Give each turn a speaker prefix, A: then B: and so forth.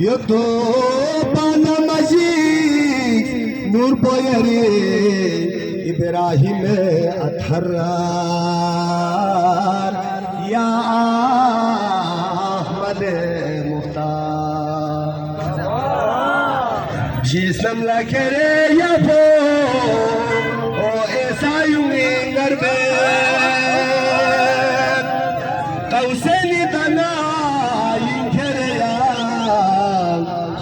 A: Yoto bana majid nur boyari Ibrahim atharar ya Ahmad Mukhtar Jisam la kere ya po o esa yungar be Kauseni dana yinkere ya